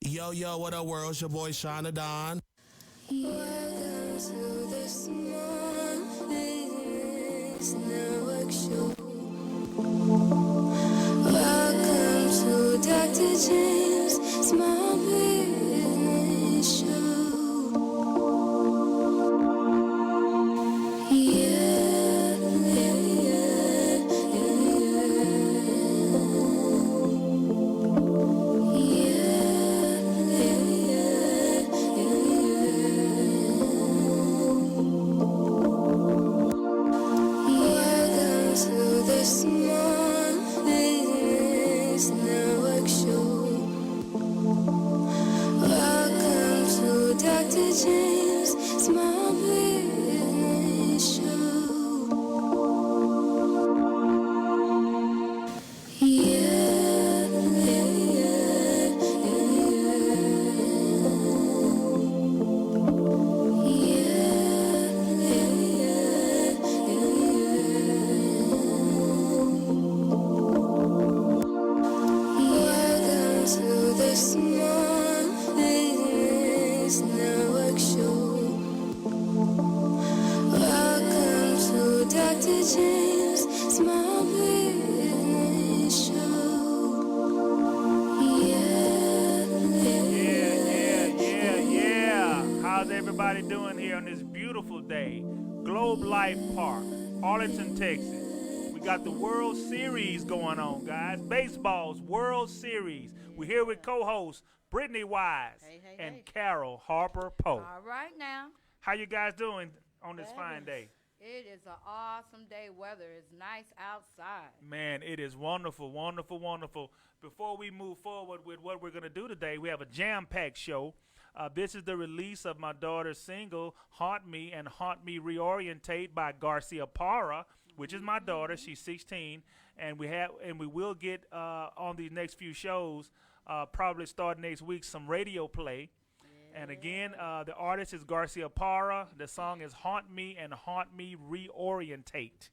Yo, yo, what up, world? It's your boy, Shana Don. Welcome to the Small Business Network Show. Welcome to Dr. James' Small Business Show. Yeah, yeah, yeah, Welcome to the Small Business Network Show. Welcome to Dr. James' Small Business Show. Yeah, yeah, yeah, Welcome to the Small Business Network Show. Welcome to Dr. James' Small Business Show. Yeah. How's everybody doing here on this beautiful day? Globe Life Park, Arlington, Texas. We got the World Series going on, guys. Baseball's World Series. We're here with co-hosts Brittany Wise and Carol Harper Poe. All right now. How you guys doing on this fine day? It is an awesome day. Weather is nice outside. Man, it is wonderful, wonderful, wonderful. Before we move forward with what we're going to do today, we have a jam-packed show. This is the release of my daughter's single, Haunt Me and Haunt Me Reorientate by Garciaparra, which is my daughter. She's 16, and we will get on these next few shows, probably starting next week, some radio play. And again, the artist is Garciaparra. The song is Haunt Me and Haunt Me Reorientate.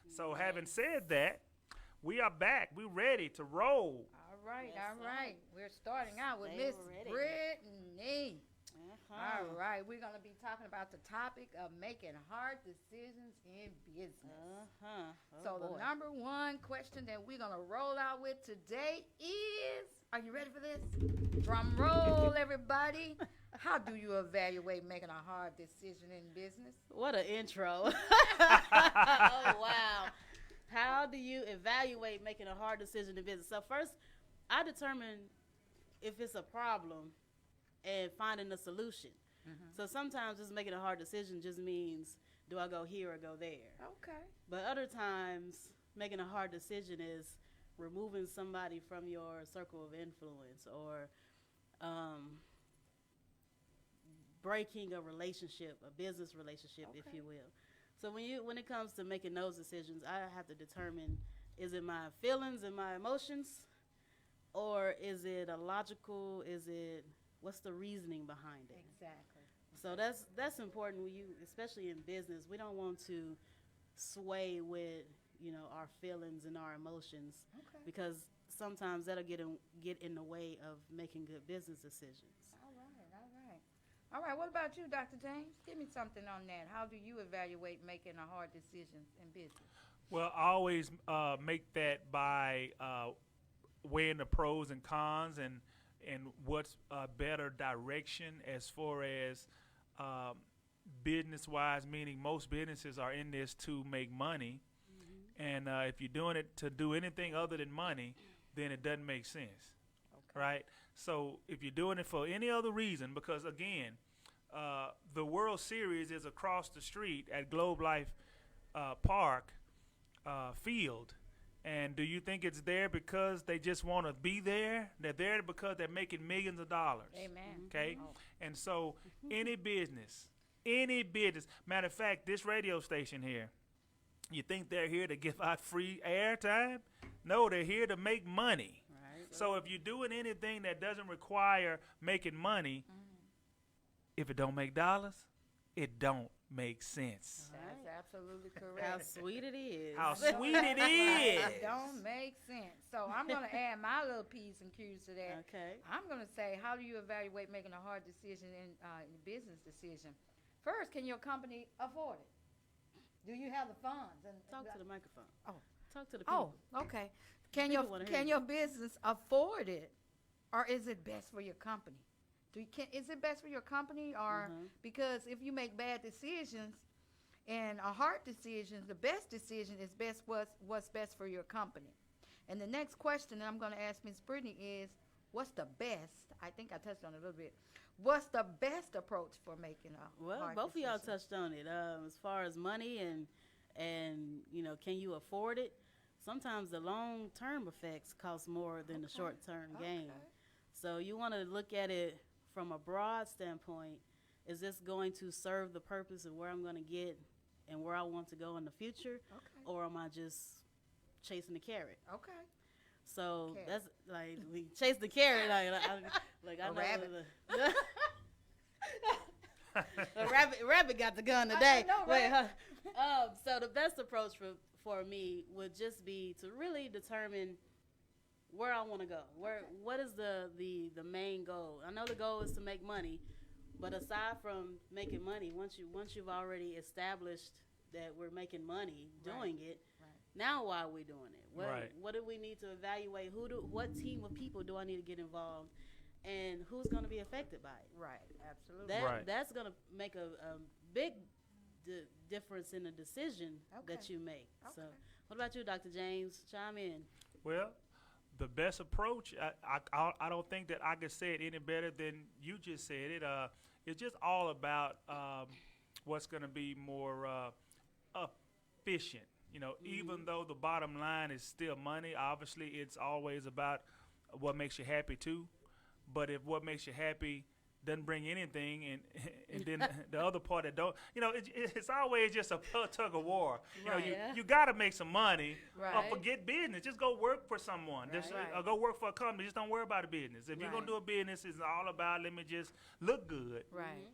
So having said that, we are back. We're ready to roll. All right. We're starting out with Miss Brittany. All right, we're going to be talking about the topic of making hard decisions in business. So the number one question that we're going to roll out with today is, are you ready for this? Drum roll, everybody. How do you evaluate making a hard decision in business? What an intro. Oh, wow. How do you evaluate making a hard decision in business? So first, I determine if it's a problem and finding a solution. So sometimes just making a hard decision just means, do I go here or go there? Okay. But other times, making a hard decision is removing somebody from your circle of influence or breaking a relationship, a business relationship, if you will. So when it comes to making those decisions, I have to determine, is it my feelings and my emotions, or is it a logical, what's the reasoning behind it? Exactly. So that's important when especially in business, we don't want to sway with, our feelings and our emotions, because sometimes that'll get in the way of making good business decisions. All right, what about you, Dr. James? Give me something on that. How do you evaluate making a hard decision in business? Well, I always make that by weighing the pros and cons and what's a better direction as far as business-wise, meaning most businesses are in this to make money. And if you're doing it to do anything other than money, then it doesn't make sense, right? So if you're doing it for any other reason, because, again, the World Series is across the street at Globe Life Park Field. And do you think it's there because they just want to be there? They're there because they're making millions of dollars. Amen. Okay? And so any business, matter of fact, this radio station here, you think they're here to give out free airtime? No, they're here to make money. Right. So if you're doing anything that doesn't require making money, if it don't make dollars, it don't makes sense. That's absolutely How correct. sweet it is. How sweet it is. It don't make sense. So I'm going to add my little P's and Q's to that. Okay. I'm going to say, how do you evaluate making a hard decision in business decision? First, can your company afford it? Do you have the funds? And Talk to the microphone. Oh. Talk to the people. Oh, okay. Can People wanna hear can you. your business afford it, or is it best for your company? Is it best for your company, or because if you make bad decisions and a hard decision, the best decision is what's best for your company. And the next question that I'm going to ask Ms. Brittany is, what's the best? I think I touched on it a little bit. What's the best approach for making a Well, hard both decision? of y'all touched on it. As far as money and can you afford it? Sometimes the long-term effects cost more than the short-term gain. So you want to look at it from a broad standpoint. Is this going to serve the purpose of where I'm going to get and where I want to go in the future? Okay. Or am I just chasing the carrot? Okay. So Carrot. that's like we chase the carrot. I A know rabbit. The rabbit got the gun today. know, Wait, right? so the best approach for me would just be to really determine where I want to go. What is the main goal? I know the goal is to make money, but aside from making money, once you've already established that we're making money doing it, now why are we doing it? What do we need to evaluate? What team of people do I need to get involved, and who's going to be affected by it? Right. Absolutely. That's going to make a big difference in the decision that you make. So, what about you, Dr. James? Chime in. Well, the best approach, I don't think that I could say it any better than you just said it. It's just all about what's going to be more efficient. Even though the bottom line is still money, obviously it's always about what makes you happy too. But if what makes you happy doesn't bring anything, and then the other part that don't, it's always just a tug of war. You got to make some money, or forget business. Just go work for someone. Or go work for a company. Just don't worry about a business. If you're gonna do a business, it's all about let me just look good. Right.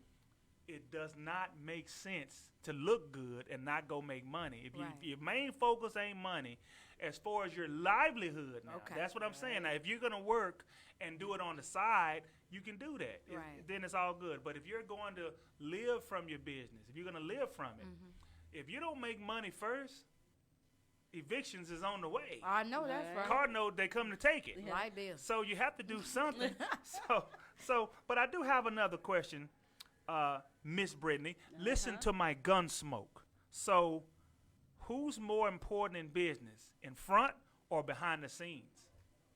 It does not make sense to look good and not go make money. If your main focus ain't money, as far as your livelihood now, that's what I'm saying. Now, if you're going to work and do it on the side, you can do that. Then it's all good. But if you're going to live from your business, if you're going to live from it, if you don't make money first, evictions is on the way. I know that's right. Cardinal, they come to take it. Like this. So you have to do something. But I do have another question. Miss Brittany, listen to my gun smoke. So, who's more important in business, in front or behind the scenes?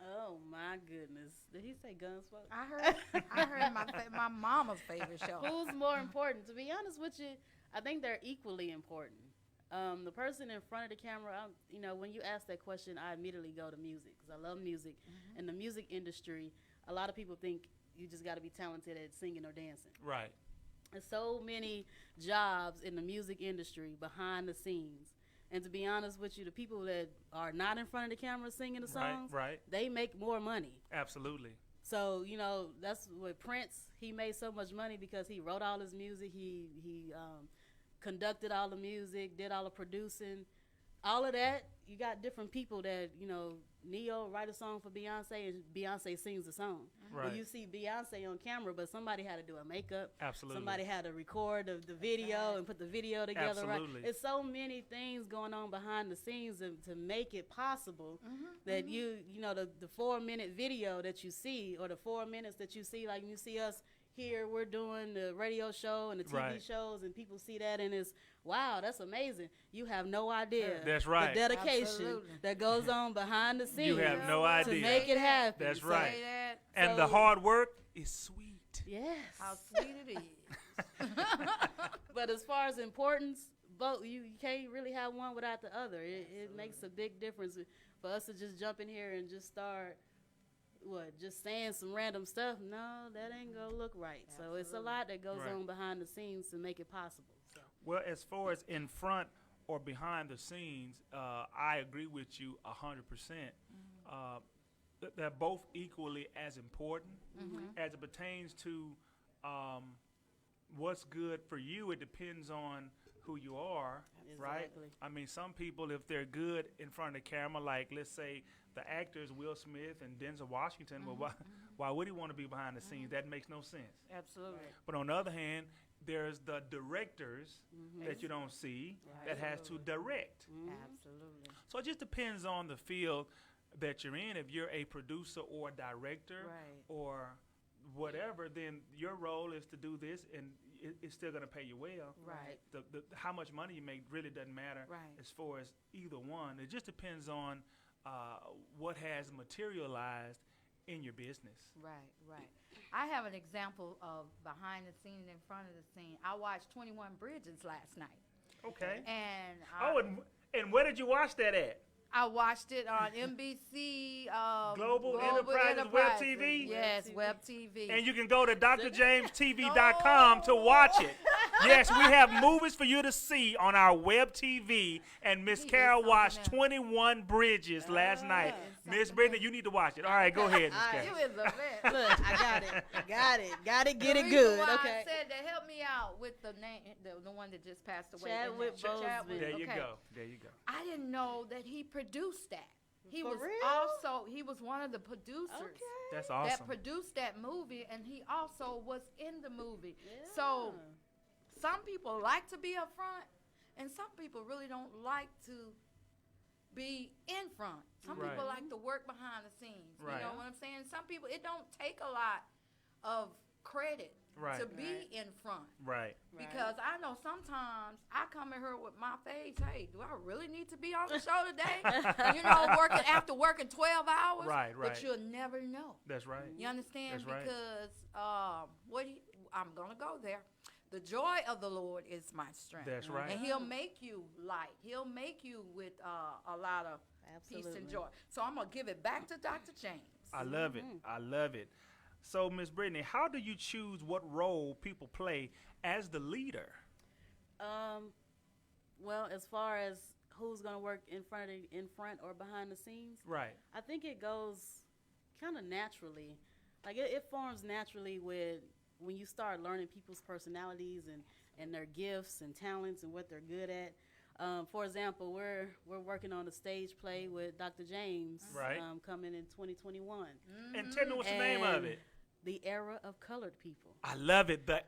Oh my goodness! Did he say Gunsmoke? I heard my mama's favorite show. Who's more important? To be honest with you, I think they're equally important. The person in front of the camera, when you ask that question, I immediately go to music because I love music. In the music industry, a lot of people think you just got to be talented at singing or dancing. Right. There's so many jobs in the music industry behind the scenes. And to be honest with you, the people that are not in front of the camera singing the songs, they make more money. Absolutely. So, that's what Prince, he made so much money because he wrote all his music. He conducted all the music, did all the producing. All of that, you got different people that, Neo write a song for Beyonce and Beyonce sings the song. Right. Well, you see Beyonce on camera, but somebody had to do a makeup. Absolutely. Somebody had to record the video and put the video together. Absolutely. Right? It's so many things going on behind the scenes to make it possible that the 4-minute video that you see or the 4 minutes that you see, like you see us here, we're doing the radio show and the TV shows and people see that and it's, wow, that's amazing. You have no idea. That's right. The dedication that goes on behind the scenes. You have no idea. To make it happen. That's right. Say that. And the hard work is sweet. Yes. How sweet it is. But as far as importance, both you can't really have one without the other. It makes a big difference for us to just jump in here and just start just saying some random stuff. No, that ain't gonna look right. So it's a lot that goes on behind the scenes to make it possible. So. Well, as far as in front or behind the scenes, I agree with you 100%. They're both equally as important as it pertains to what's good for you, it depends on who you are, right? Exactly. I mean, some people, if they're good in front of the camera, like let's say the actors Will Smith and Denzel Washington, well, why would he want to be behind the scenes? That makes no sense. Absolutely. But on the other hand, there's the directors that you don't see that has to direct. Absolutely. So it just depends on the field that you're in. If you're a producer or director Right. or whatever, then your role is to do this, and it's still going to pay you well. Right. The how much money you make really doesn't matter Right. as far as either one. It just depends on what has materialized in your business. Right, right. I have an example of behind the scene and in front of the scene. I watched 21 Bridges last night. Okay. And And where did you watch that at? I watched it on NBC. Global Enterprises Web TV? Yes, Web TV. And you can go to drjamestv.com to watch it. Yes, we have movies for you to see on our web TV. And Miss He is Carol something watched else. 21 Bridges last night. Miss Brittany, you need to watch it. All right, go ahead, Miss Carol. You is a man. Look, I got it. Got it. Get The it reason good. why Okay. I said to help me out with the name, the one that just passed away. Chadwick Boseman. There you okay. go. There you go. I didn't know that he produced that. He For was real? he was one of the producers Okay. That's that awesome. produced that movie, and he also was in the movie. Yeah. So some people like to be up front, and some people really don't like to be in front. Some Right. people like to work behind the scenes. Right. You know what I'm saying? Some people, it don't take a lot of credit Right. to be Right. in front. Right. Because I know sometimes I come in here with my face, hey, do I really need to be on the show today? You know, working 12 hours. Right, right. But you'll never know. That's right. You understand? That's right. Because I'm gonna go there. The joy of the Lord is my strength. That's right. And He'll make you light. He'll make you with a lot of peace and joy. So I'm gonna give it back to Dr. James. I love it. I love it. So, Miss Brittany, how do you choose what role people play as the leader? Well, as far as who's gonna work in front or behind the scenes, Right. I think it goes kind of naturally. Like it forms naturally when you start learning people's personalities and their gifts and talents and what they're good at. For example, we're working on a stage play with Dr. James Right. coming in 2021. And tell me what's the name of it. The Era of Colored People. I love it. The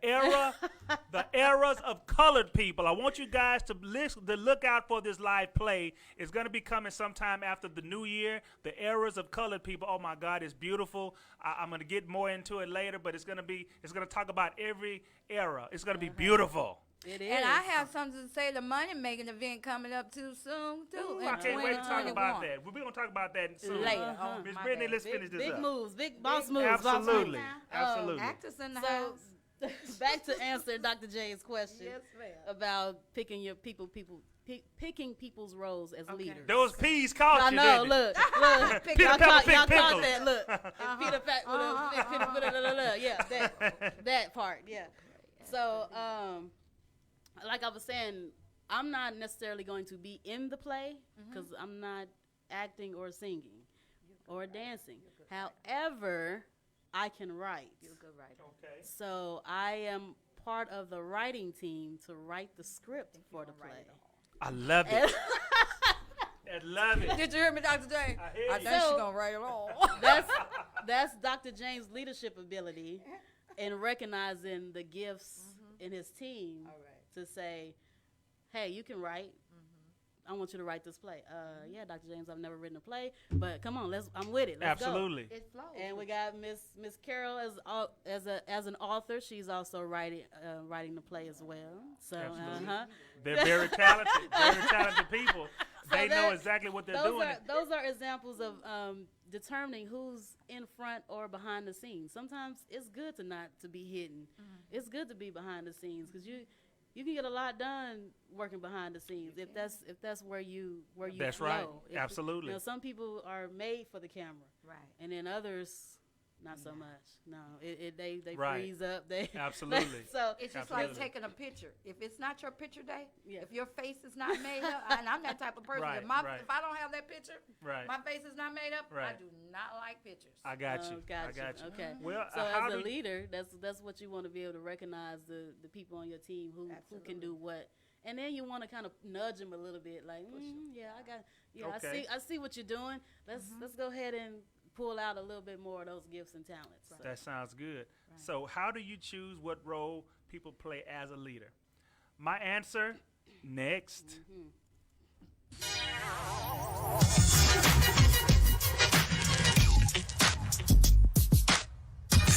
eras of colored people. I want you guys to look out for this live play. It's going to be coming sometime after the new year. The eras of colored people. Oh my God, it's beautiful. I'm going to get more into it later, but it's going to talk about every era. It's going to be beautiful. It is. And I have something to say. The money making event coming up too soon too. Ooh, in I can't wait to talk 2021. about that. We're going to talk about that soon. Later. Miss My Brittany, bad. let's finish this big up. moves, big boss moves. Absolutely. boss Absolutely. Actors in the So, house. back to answer Dr. J's question Yes, ma'am. about picking your picking people's roles as leaders. Those peas caught I you, know. didn't Look. Peter y'all Pepper caught, pick y'all caught pickles. that. Look. Peter Pepper. Yeah, that part. Yeah. So, like I was saying, I'm not necessarily going to be in the play because I'm not acting or singing or dancing. However, I can write. You're a good writer. Okay. So I am part of the writing team to write the script for the play. I love it. I love it. Did you hear me, Dr. J? I hear I you. think she's So- gonna write it all. That's Dr. James' leadership ability in recognizing the gifts in his team All right. to say, hey, you can write. I want you to write this play. Yeah, Dr. James, I've never written a play, but come on, I'm with it. Let's Absolutely. It flows. Go. And we got Miss Carol as an author. She's also writing the play as well. So Absolutely. They're very talented people. They know exactly what they're doing. Those are examples of determining who's in front or behind the scenes. Sometimes it's good to be hidden. It's good to be behind the scenes because you can get a lot done working behind the scenes if that's where you That's flow. right. If- Absolutely. Some people are made for the camera, right. and then others Not so much. No, they Right. freeze up. They Absolutely. so It's just Absolutely. like taking a picture. If it's not your picture day, Yeah. if your face is not made up, and I'm that type of person. Right, If right. I don't have that picture, Right. my face is not made up. I Right. do not like pictures. I got you. I Gotcha. got you. Okay. Well, So how as do a you- leader, that's what you want to be able to recognize the people on your team who can do what, and then you want to kind of nudge them a little bit, like, yeah, Okay. I see what you're doing. Let's go ahead and pull out a little bit more of those gifts and talents. So. That sounds good. So, how do you choose what role people play as a leader? My answer, next.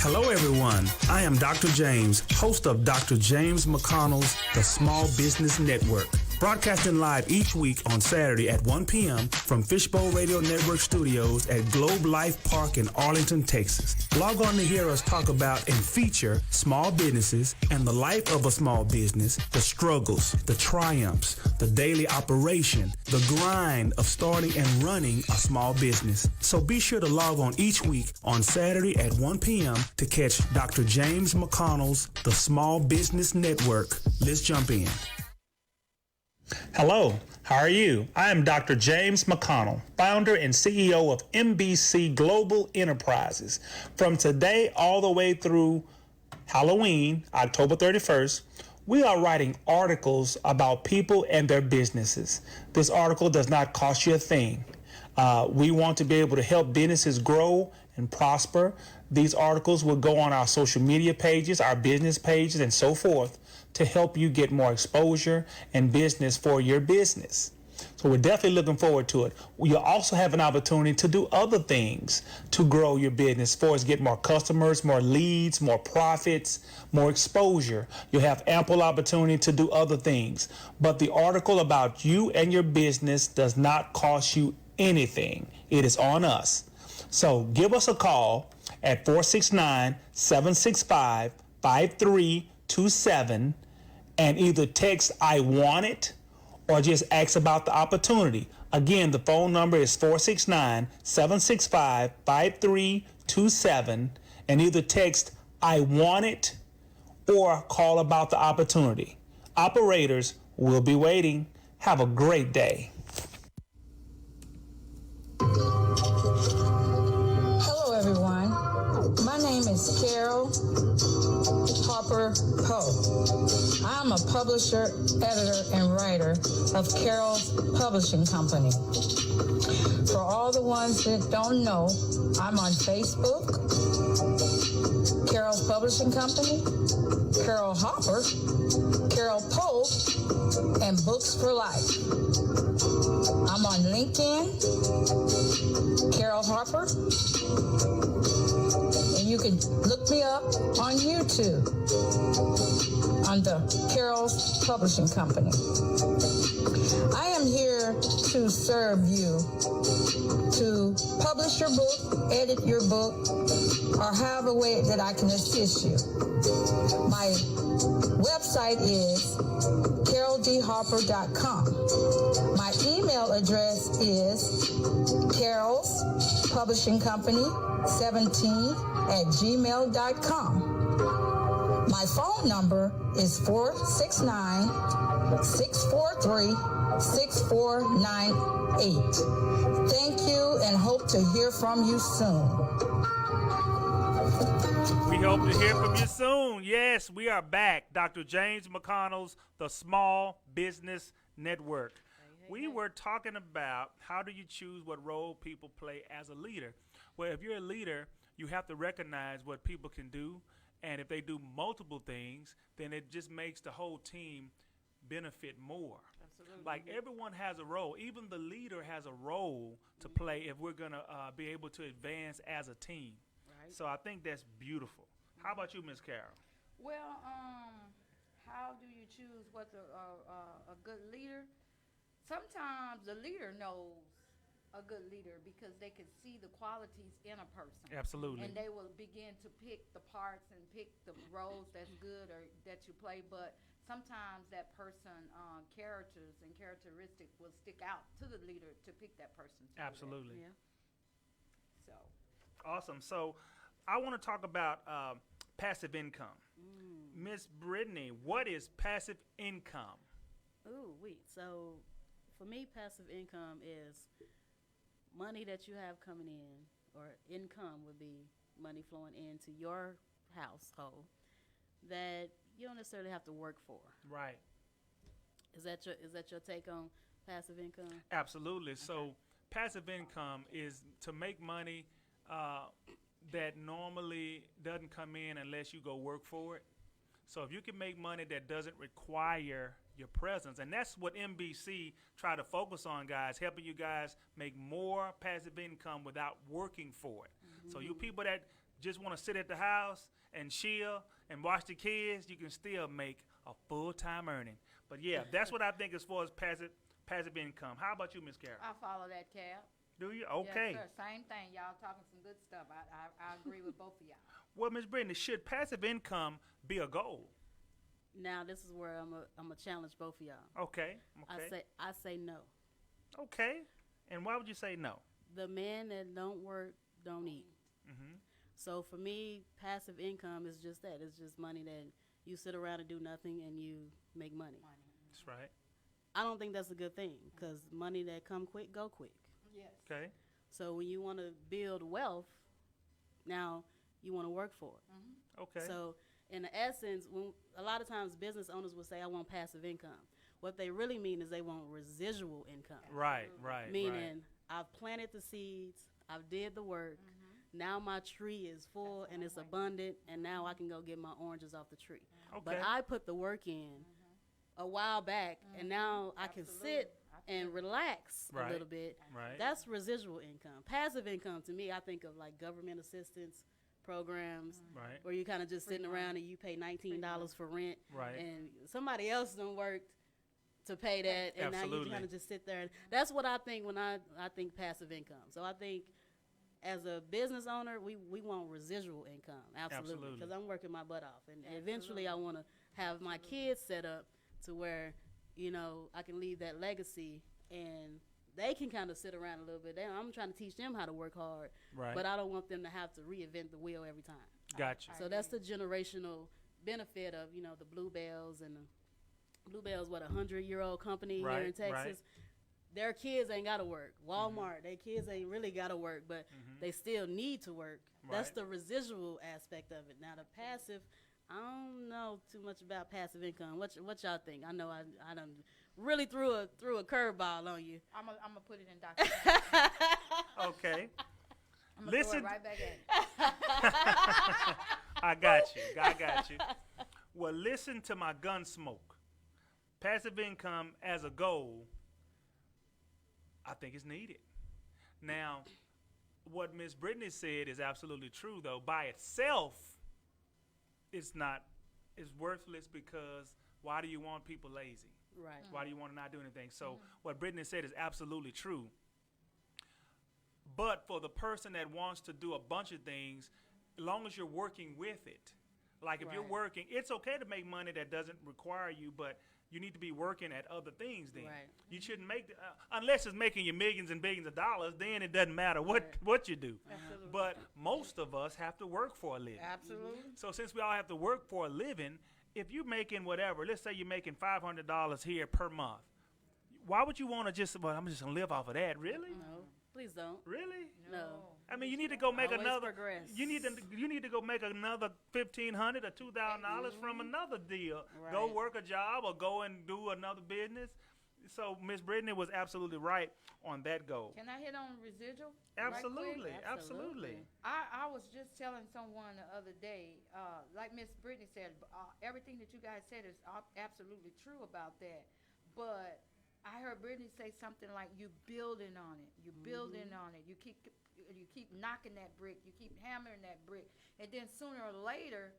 Hello, everyone. I am Dr. James, host of Dr. James McConnell's The Small Business Network, broadcasting live each week on Saturday at 1 p.m. from Fishbowl Radio Network studios at Globe Life Park in Arlington, Texas. Log on to hear us talk about and feature small businesses and the life of a small business, the struggles, the triumphs, the daily operation, the grind of starting and running a small business. So be sure to log on each week on Saturday at 1 p.m. to catch Dr. James McConnell's The Small Business Network. Let's jump in. Hello, how are you? I am Dr. James McConnell, founder and CEO of MBC Global Enterprises. From today all the way through Halloween, October 31st, we are writing articles about people and their businesses. This article does not cost you a thing. We want to be able to help businesses grow and prosper. These articles will go on our social media pages, our business pages, and so forth to help you get more exposure and business for your business. So we're definitely looking forward to it. You'll also have an opportunity to do other things to grow your business, for us get more customers, more leads, more profits, more exposure. You'll have ample opportunity to do other things. But the article about you and your business does not cost you anything. It is on us. So give us a call at 469-765-5327 and either text I want it or just ask about the opportunity. Again, the phone number is 469-765-5327 and either text I want it or call about the opportunity. Operators will be waiting. Have a great day. Hello, everyone. My name is Carol Harper Poe. I'm a publisher, editor, and writer of Carol's Publishing Company. For all the ones that don't know, I'm on Facebook, Carol's Publishing Company, Carol Harper, Carol Poe, and Books for Life. I'm on LinkedIn, Carol Harper, and you can look me up on YouTube under Carol's Publishing Company. I am here to serve you, to publish your book, edit your book, or however way that I can assist you. My website is caroldharper.com. My email address is Carol's Publishing Company 17 at gmail.com. My phone number is 469-643-6498. Thank you and hope to hear from you soon. We hope to hear from you soon. Yes, we are back. Dr. James McConnell's The Small Business Network. We were talking about how do you choose what role people play as a leader. Well, if you're a leader, you have to recognize what people can do. And if they do multiple things, then it just makes the whole team benefit more. Absolutely. Like everyone has a role. Even the leader has a role to play if we're going to be able to advance as a team. Right. So I think that's beautiful. How about you, Miss Carol? Well, how do you choose what's a good leader? Sometimes the leader knows a good leader because they can see the qualities in a person. Absolutely. And they will begin to pick the parts and pick the roles that's good or that you play. But sometimes that person, characters and characteristics will stick out to the leader to pick that person. To Absolutely. Yeah. So. Awesome. So I want to talk about passive income. Miss Brittany, what is passive income? Ooh, so for me, passive income is money that you have coming in, or income would be money flowing into your household that you don't necessarily have to work for. Right. Is that your take on passive income? Absolutely. Okay. So passive income is to make money that normally doesn't come in unless you go work for it. So if you can make money that doesn't require your presence, and that's what MBC try to focus on, guys, helping you guys make more passive income without working for it. So you people that just want to sit at the house and chill and watch the kids, you can still make a full-time earning. But yeah, that's what I think as far as passive income. How about you, Miss Carol? I follow that, Cap. Do you? Okay. Yes, sir. Same thing. Y'all talking some good stuff. I agree with both of y'all. Well, Miss Brittany, should passive income be a goal? Now this is where I'm a challenge both of y'all. Okay. I say no. Okay. And why would you say no? The men that don't work don't eat. Mm-hmm. So for me, passive income is just that. It's just money that you sit around and do nothing and you make money. That's right. I don't think that's a good thing, because money that come quick, go quick. Yes. Okay. So when you want to build wealth, now you want to work for it. Mm-hmm. Okay. So in the essence, when a lot of times business owners will say, I want passive income. What they really mean is they want residual income. Right. Meaning I've planted the seeds, I've did the work, now my tree is full and it's abundant, and now I can go get my oranges off the tree. Okay. But I put the work in a while back, and now I can sit and relax a little bit. Right. That's residual income. Passive income, to me, I think of like government assistance programs, Right. where you kind of just sitting around and you pay $19 for rent, Right. and somebody else done worked to pay that, and now Absolutely. you kind of just sit there. That's what I think when I think passive income. So I think as a business owner, we want residual income, absolutely, because I'm working my butt off, and eventually I want to have my kids set up to where, you know, I can leave that legacy, and they can kind of sit around a little bit. I'm trying to teach them how to work hard, Right. but I don't want them to have to reinvent the wheel every time. Gotcha. So that's the generational benefit of, you know, the Bluebells, and the Bluebells, what, 100-year-old company here in Texas. Right. Their kids ain't got to work. Walmart, their kids ain't really got to work, but they still need to work. That's Right. the residual aspect of it. Now, the passive, I don't know too much about passive income. What y'all think? I know I done really threw a curveball on you. I'm gonna put it in Dr. Okay. I'm gonna Listen. throw it right back at you. I got you. Well, listen to my gun smoke. Passive income as a goal, I think it's needed. Now, what Ms. Brittany said is absolutely true, though. By itself, it's worthless, because why do you want people lazy? Right. Why do you want to not do anything? So what Brittany said is absolutely true. But for the person that wants to do a bunch of things, as long as you're working with it, like if you're working, it's okay to make money that doesn't require you, but you need to be working at other things then. Right. You shouldn't make, unless it's making you millions and billions of dollars, then it doesn't matter what you do. Absolutely. But most of us have to work for a living. Absolutely. So since we all have to work for a living, if you're making whatever, let's say you're making $500 here per month, why would you want to just, well, I'm just going to live off of that? Really? No, please don't. Really? No. I mean, you need to go make Always another. progress. You need to go make another $1,500 or $2,000 from another deal. Right. Go work a job or go and do another business. So Miss Brittany was absolutely right on that goal. Can I hit on residual? Absolutely, Right quick? absolutely. I was just telling someone the other day, like Miss Brittany said, everything that you guys said is absolutely true about that. But I heard Brittany say something like, "You building on it. You building on it. You keep knocking that brick. You keep hammering that brick, and then sooner or later,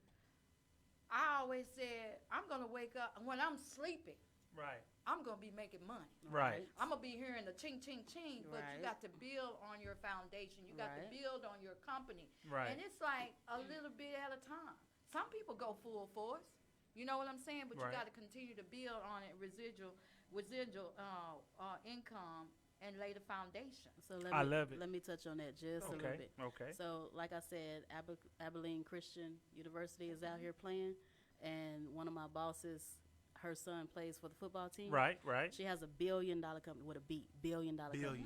I always said, I'm gonna wake up when I'm sleeping. Right. I'm gonna be making money. Right. I'm gonna be hearing the ching, ching, ching, but you Right. got to build on your foundation. You got to Right. build on your company. Right. And it's like a little bit at a time. Some people go full force. You know what I'm saying? But Right. you got to continue to build on it, residual income and lay the foundation. So I love it. Let me touch on that just a little bit. Okay. So, like I said, Abilene Christian University is out here playing, and one of my bosses, her son plays for the football team. Right. She has $1 billion company with a B, $1 billion company.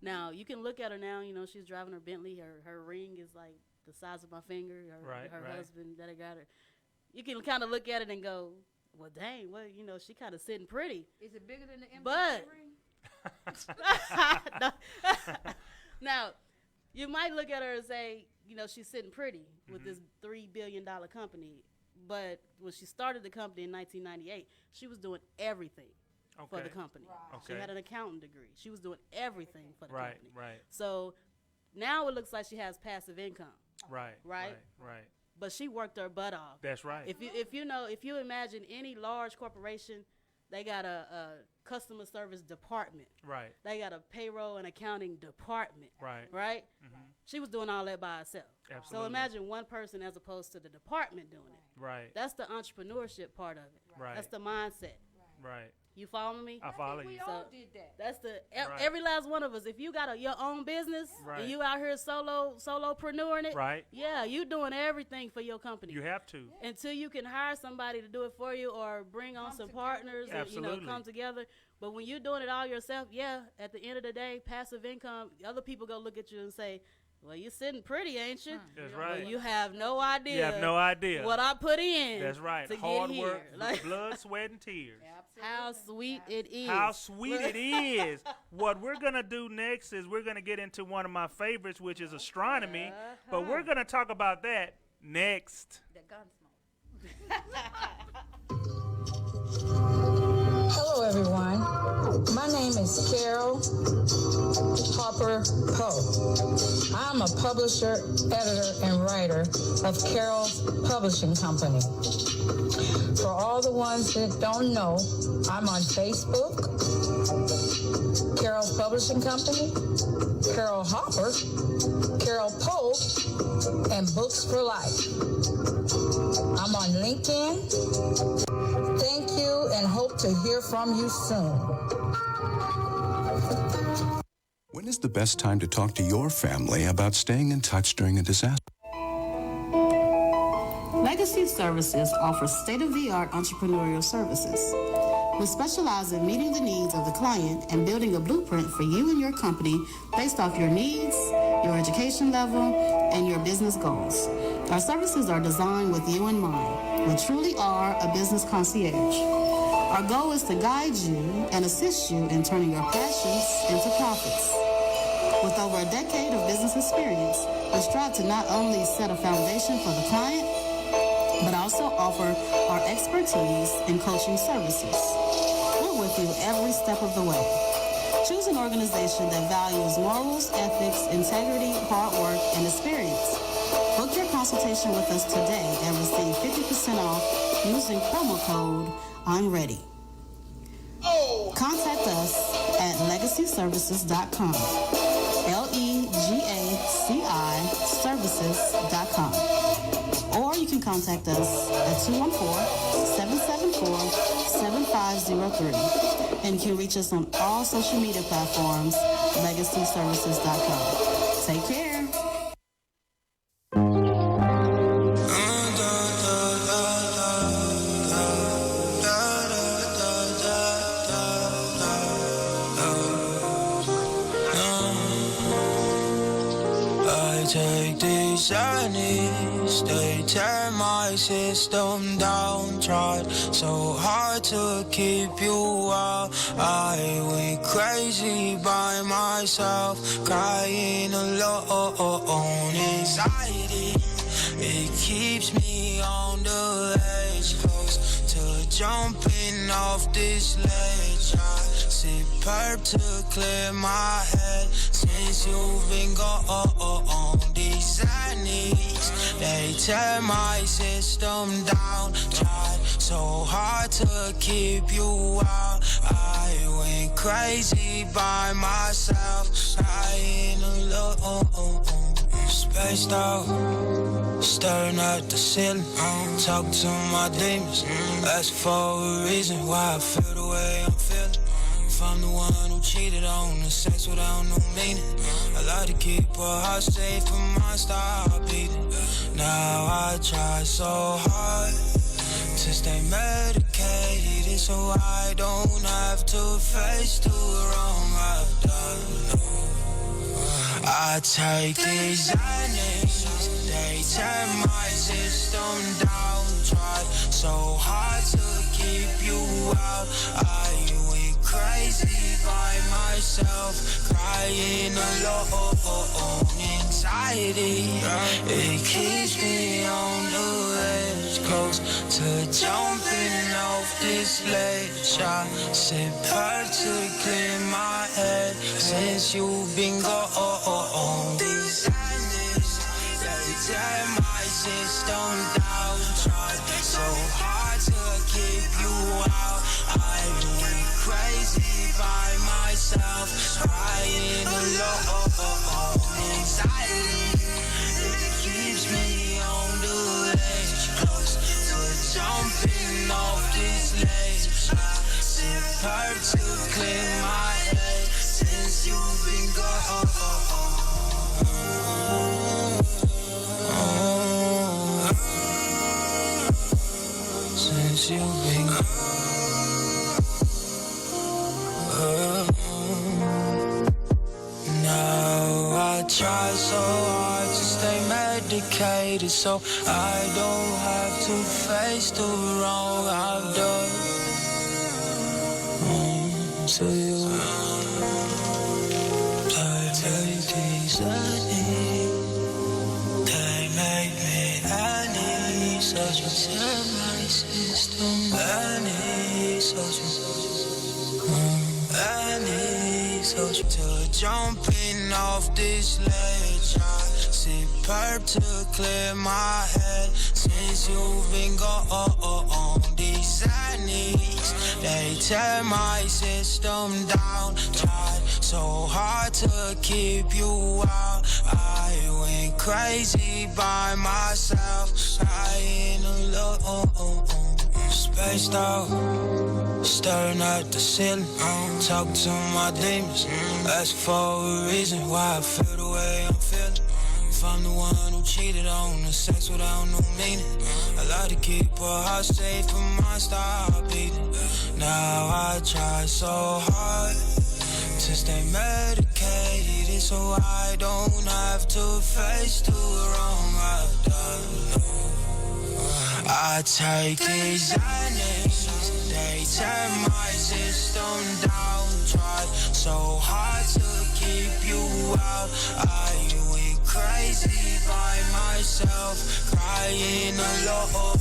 Now, you can look at her now, you know, she's driving her Bentley. Her ring is like the size of my finger. Her husband that I got her. You can kind of look at it and go, well, dang, well, you know, she kind of sitting pretty. Is it bigger than the MVP But ring? now, you might look at her and say, you know, she's sitting pretty with this $3 billion company. But when she started the company in 1998, she was doing everything for the company. Right. She had an accounting degree. She was doing everything for the company. Right. So now it looks like she has passive income. Right. But she worked her butt off. That's right. If you imagine any large corporation, they got a customer service department. Right. They got a payroll and accounting department. Right. She was doing all that by herself. Absolutely. So imagine one person as opposed to the department doing it. Right. That's the entrepreneurship part of it. Right. That's the mindset. Right. You follow me? I follow We you. all did that. That's every last one of us. If you got your own business and you out here solopreneuring it, yeah, you doing everything for your company. You have to. Until you can hire somebody to do it for you or bring on some partners and, you know, come together. But when you're doing it all yourself, yeah, at the end of the day, passive income, other people go look at you and say, well, you're sitting pretty, ain't you? That's right. Well, you have no idea. You have no idea what I put in. That's right. To Hard get work, here. Like, blood, sweat, and tears. how sweet it is. How sweet it is. What we're going to do next is we're going to get into one of my favorites, which is astronomy. But we're going to talk about that next. The Gunsmoke. Hello, everyone. My name is Carol Harper Poe. I'm a publisher, editor, and writer of Carol's Publishing Company. For all the ones that don't know, I'm on Facebook, Carol's Publishing Company, Carol Harper, Carol Poe, and Books for Life. I'm on LinkedIn. Thank you and hope to hear from you soon. When is the best time to talk to your family about staying in touch during a disaster? Legacy Services offers state-of-the-art entrepreneurial services. We specialize in meeting the needs of the client and building a blueprint for you and your company based off your needs, your education level, and your business goals. Our services are designed with you in mind. We truly are a business concierge. Our goal is to guide you and assist you in turning your passions into profits. With over a decade of business experience, we strive to not only set a foundation for the client, but also offer our expertise in coaching services. We're with you every step of the way. Choose an organization that values morals, ethics, integrity, hard work, and experience. Book your consultation with us today and receive 50% off using promo code I'm Ready. Contact us at legacyservices.com. LEGACI services.com. Or you can contact us at 214-774-7503. And you can reach us on all social media platforms, legacyservices.com. Take care. Take these journeys, they tear my system down. Tried so hard to keep you out. I went crazy by myself, crying alone. Anxiety, it keeps me on the edge, close to jumping off this ledge. I sip perp to clear my head. Since you've been gone, these knees, they tear my system down. Tried so hard to keep you out. I went crazy by myself, crying alone. Spaced out, staring at the ceiling, talking to my demons. Asking for a reason why I feel the way I'm feeling. If I'm the one who cheated on the sex without no meaning, I like to keep her heart safe from my start beating. Now I try so hard to stay medicated so I don't have to face the wrong I've done. I take these enemies, they tear my system down. Tried so hard to keep you out. I went crazy by myself, crying alone. Anxiety, it keeps me on the edge, close to jumping off this ledge. I sip her to clear my head since you've been gone. These enemies, they tear my system down. Tried so hard to keep you out. I went crazy by myself, crying alone. Anxiety, it keeps me on the edge, close to jumping off this ledge. I sip her to clear my head since you've been gone. Since you've been gone. Now I try so hard to stay medicated so I don't have to face the wrong I've done to you. I take these they make me any such a tear my system. Any such to jumping off this ledge. I sip perp to clear my head since you've been gone. These knees, they tear my system down. Tried so hard to keep you out. I went crazy by myself, crying alone. Spaced out, staring at the ceiling, talking to my demons. Asking for a reason why I feel the way I'm feeling. If I'm the one who cheated on the sex without no meaning, I like to keep her heart safe from my start beating. Now I try so hard to stay medicated so I don't have to face the wrong I've done. I take these enemies, they tear my system down. Tried so hard to keep you out. I went crazy by myself, crying alone.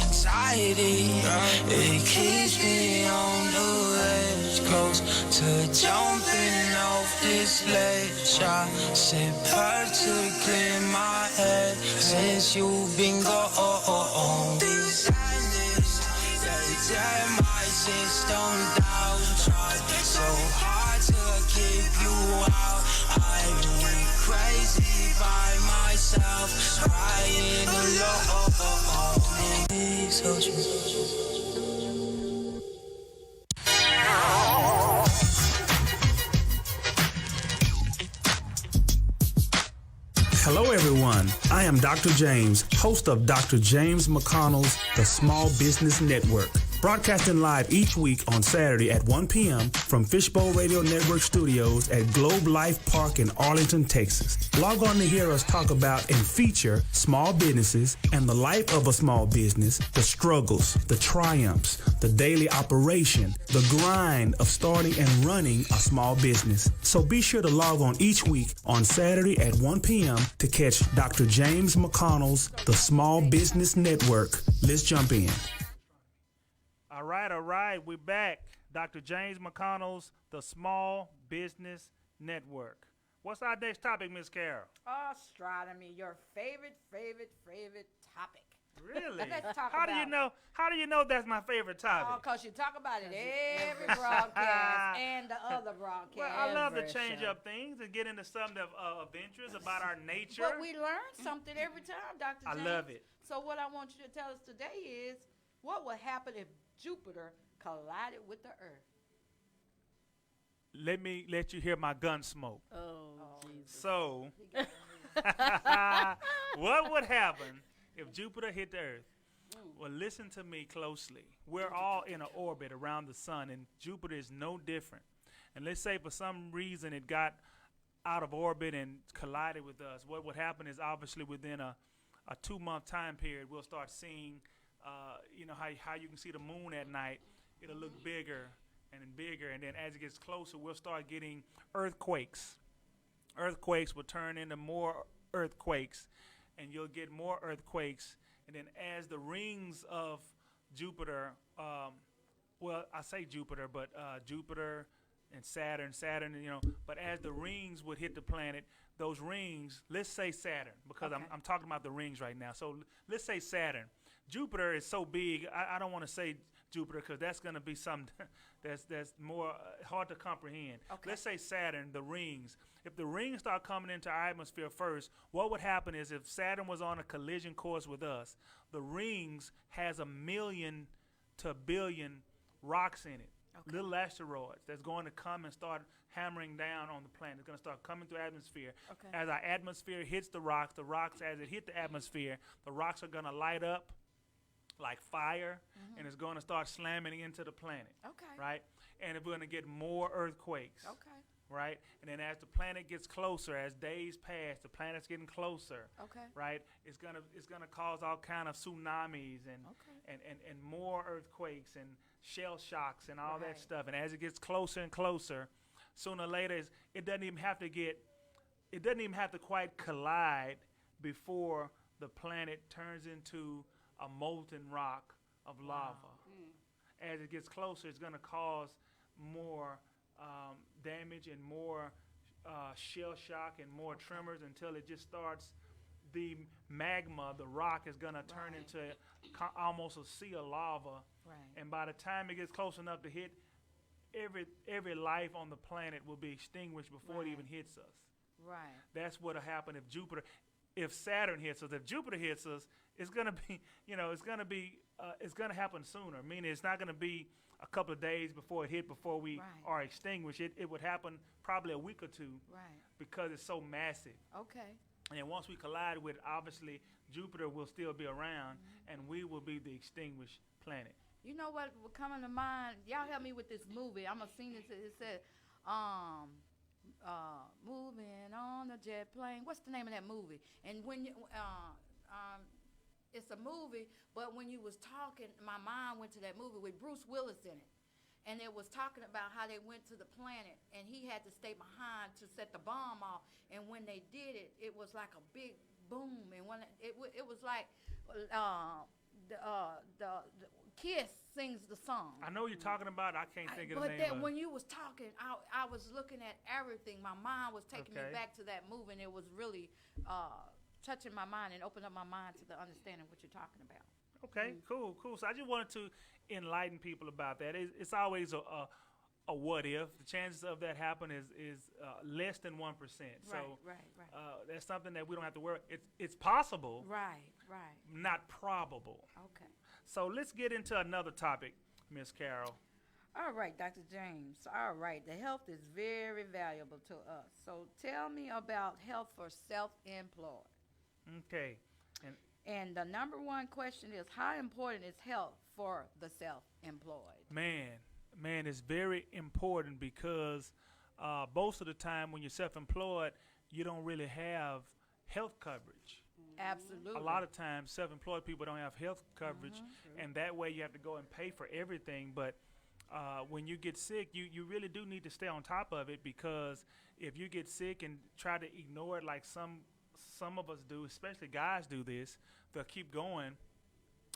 Anxiety, it keeps me on the edge, close to jumping off this ledge. I sip her to clear my head since you've been gone. These enemies, they tear my system down. Tried so hard to keep you out. I went crazy by myself, crying alone. Hello, everyone. I am Dr. James, host of Dr. James McConnell's The Small Business Network, broadcasting live each week on Saturday at 1 p.m. from Fishbowl Radio Network studios at Globe Life Park in Arlington, Texas. Log on to hear us talk about and feature small businesses and the life of a small business, the struggles, the triumphs, the daily operation, the grind of starting and running a small business. So be sure to log on each week on Saturday at 1 p.m. to catch Dr. James McConnell's The Small Business Network. Let's jump in. All right, we're back. Dr. James McConnell's The Small Business Network. What's our next topic, Miss Carol? Astronomy, your favorite topic. Really? Let's talk How about do you know? How do you know that's my favorite topic? Oh, because you talk about it every broadcast and the other broadcast. Well, I love to change up things and get into something of interest about our nature. But we learn something every time, Dr. I James. love it. So what I want you to tell us today is, what would happen if Jupiter collided with the Earth? let me let you hear my gun smoke. Oh, Jesus. So, what would happen if Jupiter hit the Earth? Well, listen to me closely. We're all in an orbit around the sun, and Jupiter is no different. And let's say for some reason it got out of orbit and collided with us. What would happen is obviously within a 2-month time period, we'll start seeing, you know, how you can see the moon at night. It'll look bigger and then bigger, and then as it gets closer, we'll start getting earthquakes. Earthquakes will turn into more earthquakes, and you'll get more earthquakes. And then as the rings of Jupiter, well, I say Jupiter, but Jupiter and Saturn, you know, but as the rings would hit the planet, those rings, let's say Saturn, because I'm talking about the rings right now. So let's say Saturn. Jupiter is so big, I don't want to say Jupiter because that's going to be something that's more hard to comprehend. Okay. Let's say Saturn, the rings. If the rings start coming into our atmosphere first, what would happen is if Saturn was on a collision course with us, the rings has 1 million to 1 billion rocks in it. Okay. Little asteroids that's going to come and start hammering down on the planet. It's going to start coming through the atmosphere. Okay. As our atmosphere hits the rocks, as it hit the atmosphere, the rocks are going to light up like fire, and it's going to start slamming into the planet. Okay. Right? And we're going to get more earthquakes. Okay. Right? And then as the planet gets closer, as days pass, the planet's getting closer. Okay. Right? It's gonna cause all kind of tsunamis and more earthquakes and shell shocks and all that stuff. And as it gets closer and closer, sooner or later, it doesn't even have to quite collide before the planet turns into a molten rock of lava. As it gets closer, it's going to cause more damage and more shell shock and more tremors until it just starts. The magma, the rock, is going to turn into almost a sea of lava. Right. And by the time it gets close enough to hit, every life on the planet will be extinguished before it even hits us. Right. That's what'll happen if Saturn hits us. If Jupiter hits us, it's gonna be, it's gonna happen sooner. Meaning it's not gonna be a couple of days before it hit, before we are extinguished. It would happen probably a week or two. Right. Because it's so massive. Okay. And once we collide with it, obviously Jupiter will still be around, and we will be the extinguished planet. You know what will come to mind? Y'all help me with this movie. I'm gonna sing it. It said, moving on a jet plane. What's the name of that movie? And when you, it's a movie, but when you was talking, my mind went to that movie with Bruce Willis in it. And it was talking about how they went to the planet, and he had to stay behind to set the bomb off. And when they did it, it was like a big boom. And when it was like the Kiss sings the song. I know you're talking about. I can't think of the name. But then when you was talking, I was looking at everything. My mind was taking me back to that movie, and it was really touching my mind and opened up my mind to the understanding what you're talking about. Okay, cool. So I just wanted to enlighten people about that. It's always a what if. The chances of that happening is less than 1%. So that's something that we don't have to worry. It's possible. Right. Not probable. Okay. So let's get into another topic, Miss Carol. All right, Dr. James. All right, the health is very valuable to us. So tell me about health for self-employed. Okay. And the number one question is, how important is health for the self-employed? Man, it's very important because most of the time when you're self-employed, you don't really have health coverage. Absolutely. A lot of times, self-employed people don't have health coverage, and that way you have to go and pay for everything. But when you get sick, you really do need to stay on top of it, because if you get sick and try to ignore it like some of us do, especially guys do this, they'll keep going.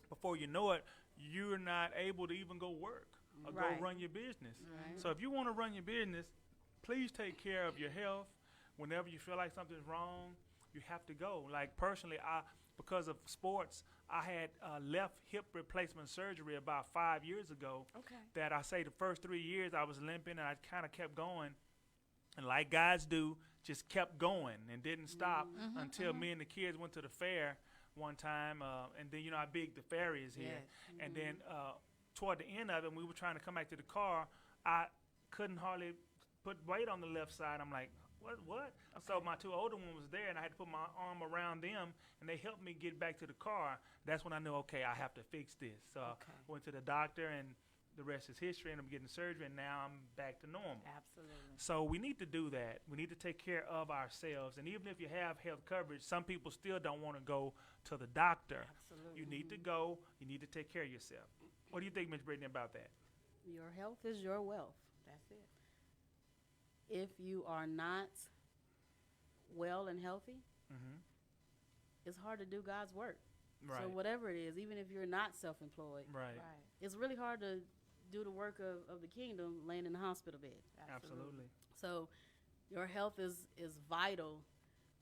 Before you know it, you're not able to even go work or go run your business. Right. So if you want to run your business, please take care of your health. Whenever you feel like something's wrong, you have to go. Like personally, because of sports, I had left hip replacement surgery about 5 years ago. Okay. That I say the first 3 years I was limping, and I kind of kept going. And like guys do, just kept going and didn't stop until me and the kids went to the fair one time. And then, you know how big the fair is here. Yes. And then toward the end of it, when we were trying to come back to the car, I couldn't hardly put weight on the left side. I'm like, what? So my two older ones was there, and I had to put my arm around them, and they helped me get back to the car. That's when I knew, okay, I have to fix this. So I went to the doctor, and the rest is history, and I'm getting surgery, and now I'm back to normal. Absolutely. So we need to do that. We need to take care of ourselves. And even if you have health coverage, some people still don't want to go to the doctor. Absolutely. You need to go. You need to take care of yourself. What do you think, Ms. Brittany, about that? Your health is your wealth. That's it. If you are not well and healthy, it's hard to do God's work. Right. So whatever it is, even if you're not self-employed, Right. it's really hard to do the work of the kingdom laying in the hospital bed. Absolutely. So your health is vital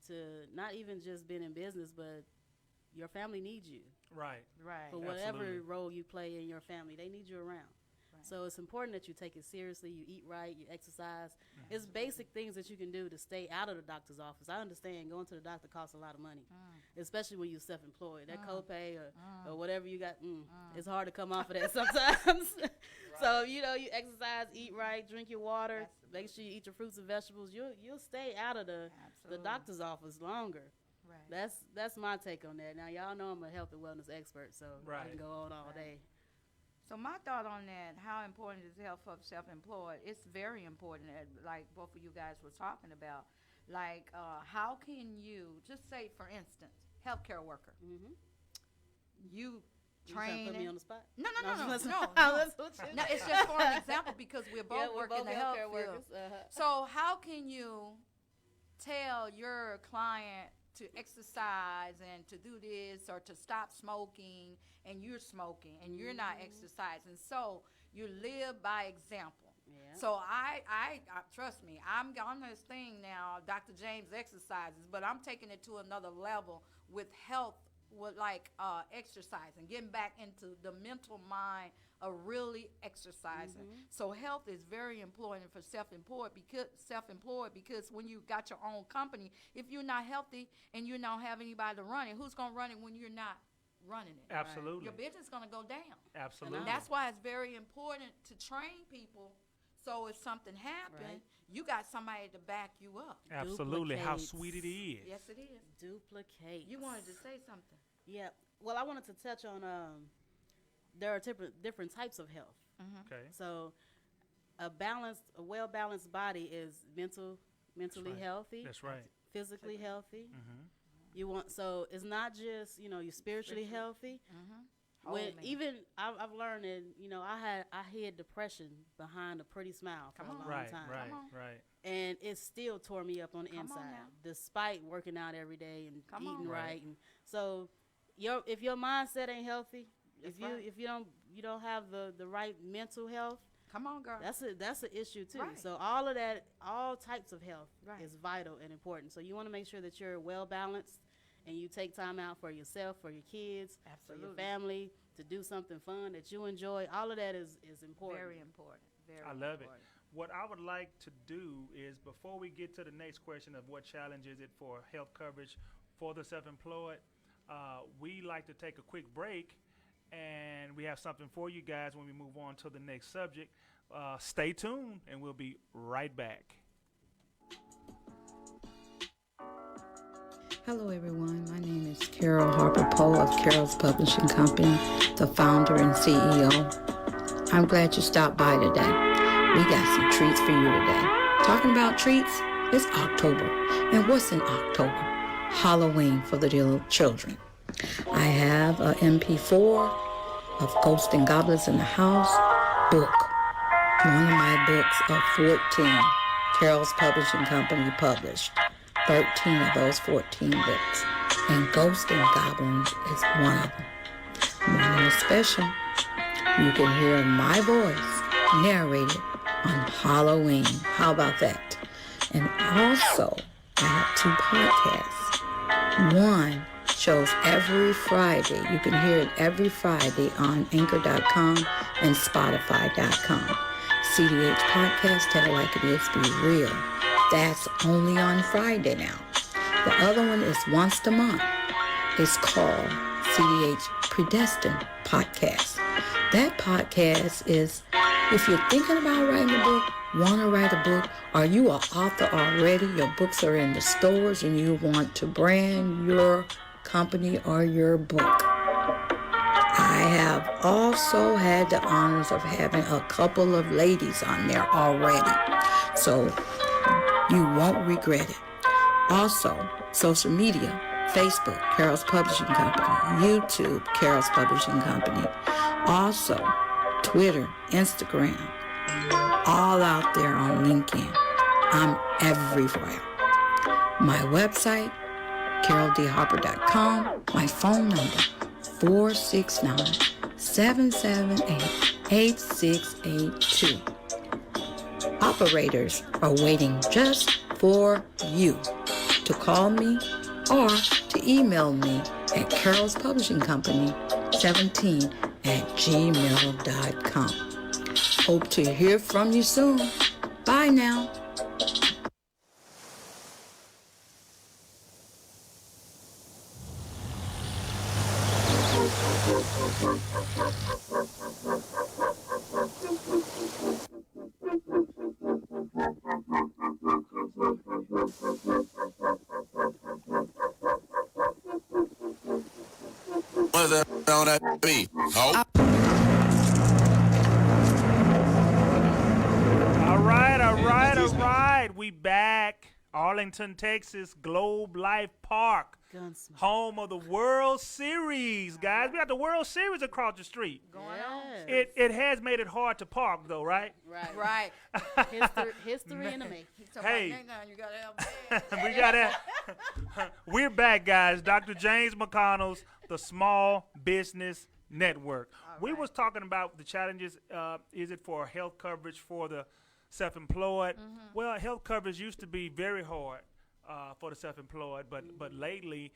to not even just being in business, but your family needs you. Right. Right. For whatever Absolutely. role you play in your family, they need you around. Right. So it's important that you take it seriously, you eat right, you exercise. It's basic things that you can do to stay out of the doctor's office. I understand going to the doctor costs a lot of money, especially when you're self-employed. That copay or whatever you got, it's hard to come off of that sometimes. So, you exercise, eat right, drink your water, make sure you eat your fruits and vegetables. You'll stay out of the doctor's office longer. Right. That's my take on that. Now, y'all know I'm a health and wellness expert, so I can go on all day. So my thought on that, how important is health of self-employed? It's very important, like both of you guys were talking about. Like, how can you, just say, for instance, healthcare worker, you You trying to train. put me on the spot? No. That's what you No, it's just for an example because we're both we're working both the health healthcare field. workers. So how can you tell your client to exercise and to do this or to stop smoking and you're smoking and you're not exercising? So you live by example. Yeah. So I trust me, I'm on this thing now, Dr. James exercises, but I'm taking it to another level with health, with like exercising, getting back into the mental mind of really exercising. So health is very important for self-employed because when you got your own company, if you're not healthy and you don't have anybody to run it, who's going to run it when you're not running it? Absolutely. Your business is going to go down. Absolutely. And that's why it's very important to train people. So if something happened, you got somebody to back you up. Absolutely. How Duplicates. sweet it is. Yes, it is. Duplicate. You wanted to say something. Yeah. Well, I wanted to touch on there are different types of health. Okay. So a well-balanced body is mentally healthy. That's right. Physically healthy. You want, so it's not just, you're spiritually healthy. When even I've learned that, I hid depression behind a pretty smile for a long time. Right. And it still tore me up on the Come on inside, now. despite working out every day and Come eating on. right. And so if your mindset ain't healthy, if you don't have the right mental health, Come on, girl. that's an issue too. Right. So all of that, all types of health Right. is vital and important. So you want to make sure that you're well balanced and you take time out for yourself, for your kids, for your Absolutely. family, to do something fun that you enjoy. All of that is important. Very important. Very I love it. important. What I would like to do is, before we get to the next question of what challenge is it for health coverage for the self-employed, we like to take a quick break, and we have something for you guys when we move on to the next subject. Stay tuned, and we'll be right back. Hello everyone, my name is Carol Harper Poe of Carol's Publishing Company, the founder and CEO. I'm glad you stopped by today. We got some treats for you today. Talking about treats, it's October. And what's in October? Halloween for the little children. I have a MP4 of Ghosts and Goblins in the House book. One of my books of 14 Carol's Publishing Company published. 13 of those 14 books. And Ghosts and Goblins is one of them. One is special. You can hear my voice narrated on Halloween. How about that? And also, I have 2 podcasts. One shows every Friday. You can hear it every Friday on Anchor.com and Spotify.com. CDH Podcast, Tell It Like It Is, Be Real. That's only on Friday now. The other one is once a month. It's called CDH Predestined Podcast. That podcast is, if you're thinking about writing a book, Want to write a book? Are you an author already? Your books are in the stores and you want to brand your company or your book. I have also had the honors of having a couple of ladies on there already, so you won't regret it. Also, social media, Facebook, Carol's Publishing Company, YouTube, Carol's Publishing Company, also Twitter, Instagram, all out there on LinkedIn. I'm everywhere. My website, caroldharper.com, my phone number, 469-778-8682. Operators are waiting just for you to call me or to email me at Carol's Publishing Company 17 at gmail.com. Hope to hear from you soon. Bye now. What the hell that be? Oh. All right. We back. Arlington, Texas, Globe Life Park. Gunsmoke. Home of the World Series, guys. We got the World Series across the street. It has made it hard to park, though, right? Right. History in the making. Hey. You gotta have We got that. We're back, guys. Dr. James McConnell's The Small Business Network. We was talking about the challenges. Is it for health coverage for the self-employed? Well, health coverage used to be very hard for the self-employed, but lately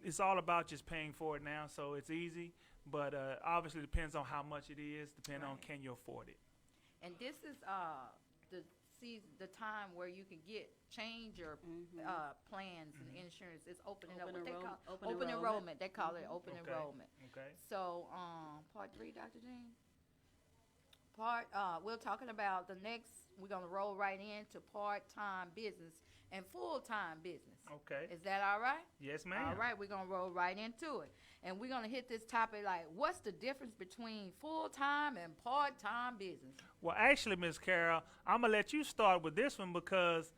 it's all about just paying for it now, so it's easy. But obviously it depends on how much it is, depending on can you afford it. And this is the time where you can change your plans and insurance. It's opening up what they call open enrollment. They call it open enrollment. Okay. So part 3, Dr. Jean. We're talking about we're going to roll right into part-time business and full-time business. Okay. Is that all right? Yes, ma'am. All right, we're going to roll right into it. And we're going to hit this topic like, what's the difference between full-time and part-time business? Well, actually, Ms. Carol, I'm going to let you start with this one because,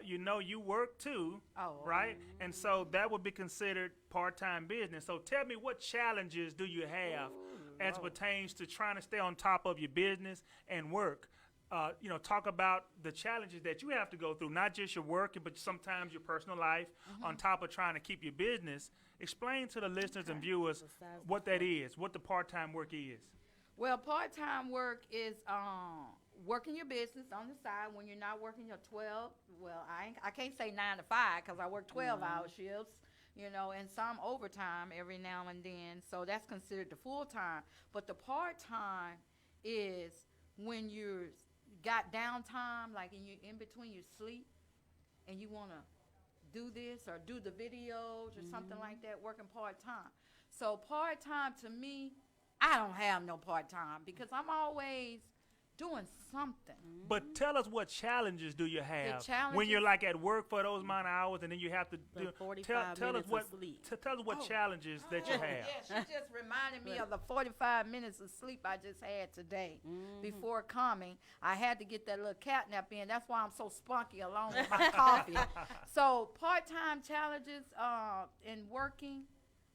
you work too, right? And so that would be considered part-time business. So tell me, what challenges do you have as it pertains to trying to stay on top of your business and work? Talk about the challenges that you have to go through, not just your work, but sometimes your personal life, on top of trying to keep your business. Explain to the listeners and viewers what that is, what the part-time work is. Well, part-time work is working your business on the side when you're not working your 12. Well, I can't say 9 to 5 because I work 12-hour shifts, and some overtime every now and then. So that's considered the full-time. But the part-time is when you got downtime, like in between your sleep, and you want to do this or do the videos or something like that, working part-time. So part-time to me, I don't have no part-time because I'm always doing something. But tell us, what challenges do you have when you're like at work for those amount of hours, and then you have to do 45 tell us minutes what of sleep. Tell us what challenges that you have. Yeah, she just reminded me of the 45 minutes of sleep I just had today. Before coming, I had to get that little catnap in. That's why I'm so spunky along with my coffee. So part-time challenges in working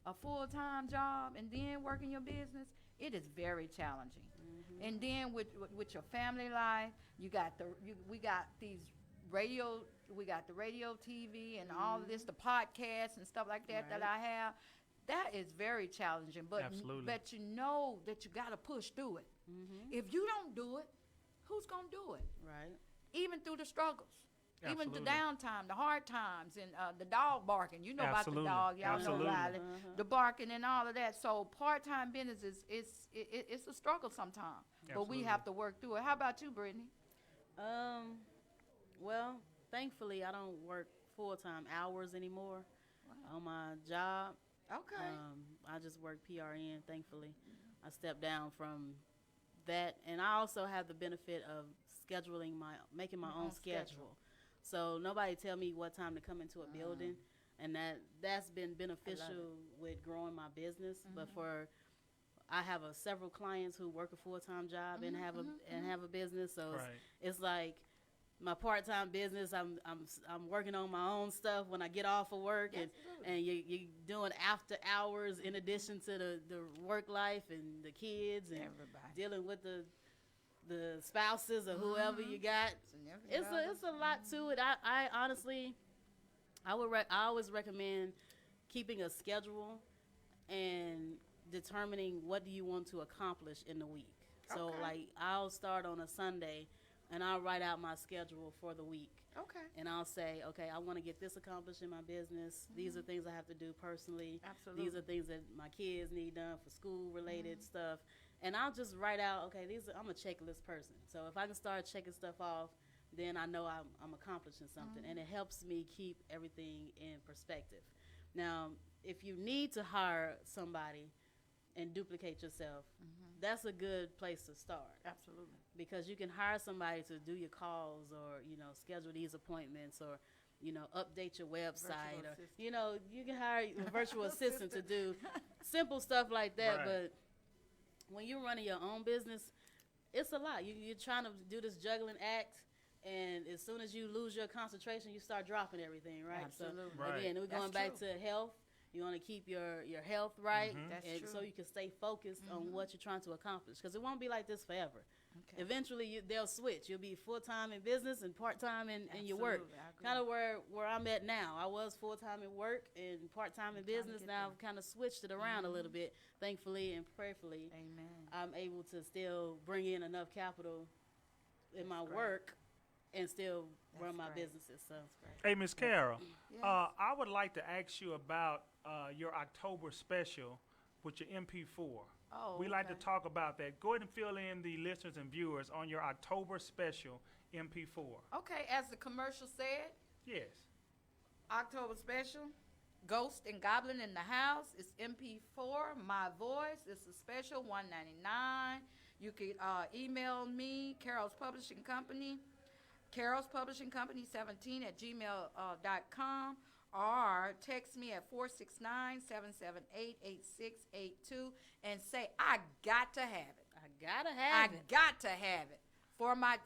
a full-time job and then working your business, it is very challenging. And then with your family life, we got the radio, TV, and all of this, the podcasts and stuff like that that I have. That is very challenging. But Absolutely. But you know that you got to push through it. If you don't do it, who's gonna do it? Right. Even through the struggles. Even Absolutely. the downtime, the hard times, and the dog barking. You know Absolutely. about the dog. Y'all Absolutely. know Riley. The barking and all of that. So part-time business it's a struggle sometimes. But we have to work through it. How about you, Brittany? Well, thankfully, I don't work full-time hours anymore on my job. Okay. I just work PRN, thankfully. I stepped down from that. And I also have the benefit of making my own schedule. So nobody tell me what time to come into a building, and that's been beneficial with growing my business. But I have several clients who work a full-time job and have a business, so it's like my part-time business. I'm working on my own stuff when I get off of work, and you're doing after hours in addition to the work life and the kids and dealing with the spouses or whoever you got. It's a lot to it. I honestly, I always recommend keeping a schedule and determining what do you want to accomplish in the week. So like I'll start on a Sunday and I'll write out my schedule for the week. Okay. And I'll say, okay, I want to get this accomplished in my business. These are things I have to do personally. Absolutely. These are things that my kids need done for school related stuff. And I'll just write out, okay, I'm a checklist person. So if I can start checking stuff off, then I know I'm accomplishing something. And it helps me keep everything in perspective. Now, if you need to hire somebody and duplicate yourself, that's a good place to start. Absolutely. Because you can hire somebody to do your calls or, schedule these appointments or, update your website or, you can hire a virtual assistant to do simple stuff like that. But when you're running your own business, it's a lot. You're trying to do this juggling act, and as soon as you lose your concentration, you start dropping everything, right? Absolutely. So, again, we're going back to health. You want to keep your health right, and so you can stay focused on what you're trying to accomplish. Because it won't be like this forever. Okay. Eventually, they'll switch. You'll be full-time in business and part-time in your work. Kind of where I'm at now. I was full-time in work and part-time in business. Now I've kind of switched it around a little bit. Thankfully and prayerfully, I'm able to still bring in enough capital in my work and still run my businesses. So, hey, Miss Carol, I would like to ask you about your October special with your MP4. Oh, we like to talk about that. Go ahead and fill in the listeners and viewers on your October special MP4. Okay, as the commercial said. Yes. October special, Ghost and Goblin in the House. It's MP4, my voice. It's a special, $1.99. You could email me, Carol's Publishing Company, carolspublishingcompany17@gmail.com, or text me at 469-778-8682 and say, I got to have it. I got to have it.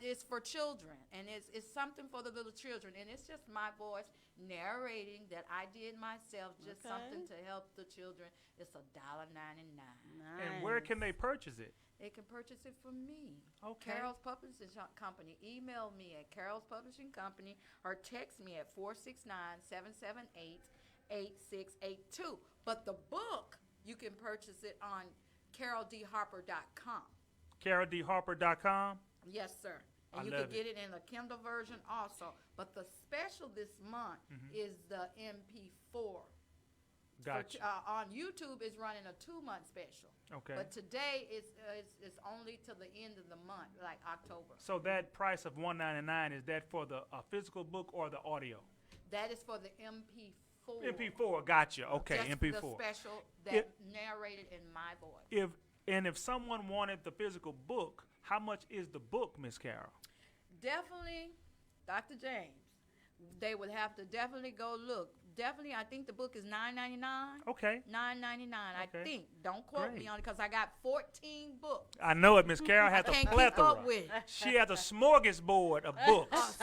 It's for children, and it's something for the little children, and it's just my voice narrating that I did myself, just something to help the children. It's $1.99. Nice. And where can they purchase it? They can purchase it from me. Okay. Carol's Publishing Company. Email me at Carol's Publishing Company or text me at 469-778-8682. But the book, you can purchase it on CarolDHarper.com. CarolDHarper.com? Yes, sir. And you can get it in a Kindle version also. But the special this month is the MP4. Gotcha. On YouTube, it's running a 2-month special. Okay. But today it's only till the end of the month, like October. So that price of $1.99, is that for the physical book or the audio? That is for the MP4. MP4, gotcha. Okay, just MP4. the special that narrated in my voice. If someone wanted the physical book, how much is the book, Miss Carol? Definitely, Dr. James, they would have to definitely go look. Definitely, I think the book is $9.99. Okay. $9.99, I think. Don't quote me on it, because I got 14 books. I know it. Miss Carol has a plethora. Keep up with it. She has a smorgasbord of books.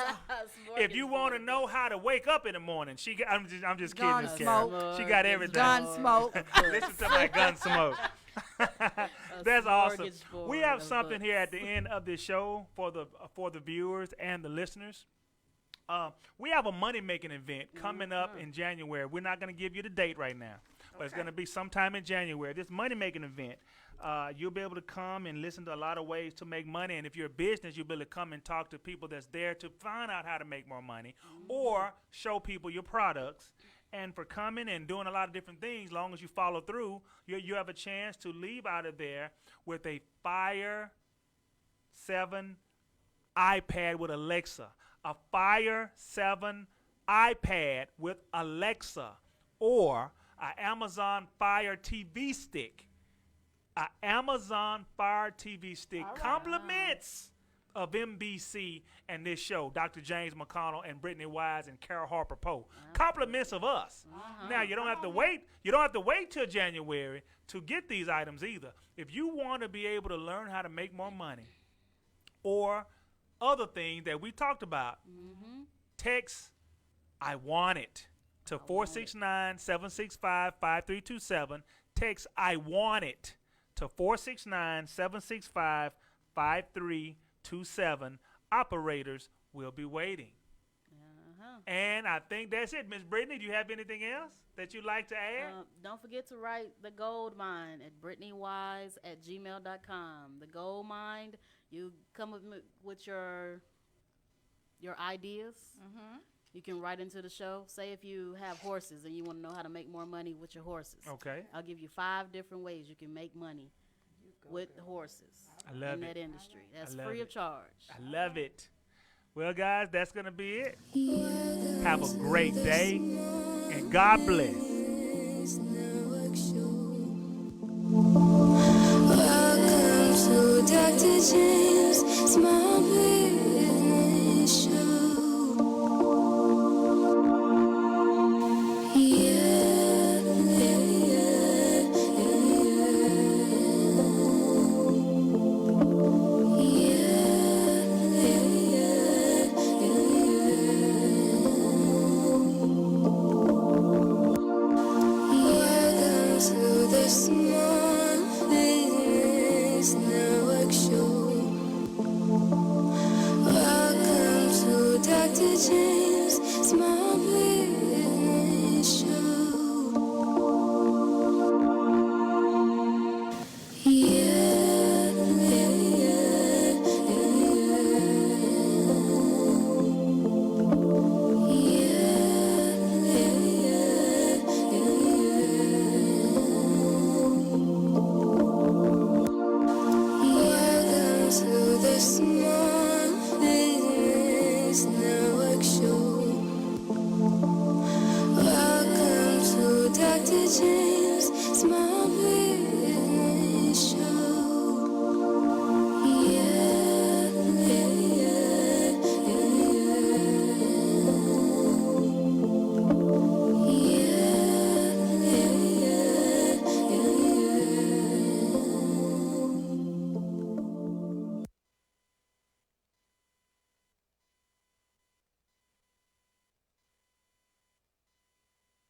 If you want to know how to wake up in the morning, I'm just kidding, Miss Carol. She got everything. Gun smoke. Listen to my gun smoke. That's awesome. We have something here at the end of this show for the viewers and the listeners. We have a money-making event coming up in January. We're not going to give you the date right now, but it's going to be sometime in January. This money-making event, you'll be able to come and listen to a lot of ways to make money. And if you're a business, you'll be able to come and talk to people that's there to find out how to make more money or show people your products. And for coming and doing a lot of different things, as long as you follow through, you have a chance to leave out of there with a Fire 7 iPad with Alexa. A Fire 7 iPad with Alexa, or an Amazon Fire TV stick. An Amazon Fire TV stick compliments of MBC and this show, Dr. James McConnell and Brittany Wise and Carol Harper Poe. Compliments of us. Now you don't have to wait. You don't have to wait till January to get these items either. If you want to be able to learn how to make more money or other things that we talked about, text I want it to 469-765-5327. Text I want it to 469-765-5327. Operators will be waiting. And I think that's it. Miss Brittany, do you have anything else that you'd like to add? Don't forget to write the gold mine at BrittanyWise@gmail.com. The gold mine, you come with your ideas. You can write into the show. Say if you have horses and you want to know how to make more money with your horses. Okay. I'll give you 5 different ways you can make money with the horses in that industry. That's free of charge. I love it. Well, guys, that's going to be it. Have a great day, and God bless. Welcome to Dr. James' Small Business Show. Small Business Network Show. Welcome to Dr. James' Small Business Show. Small Business Network Show. Welcome to Dr. James' Small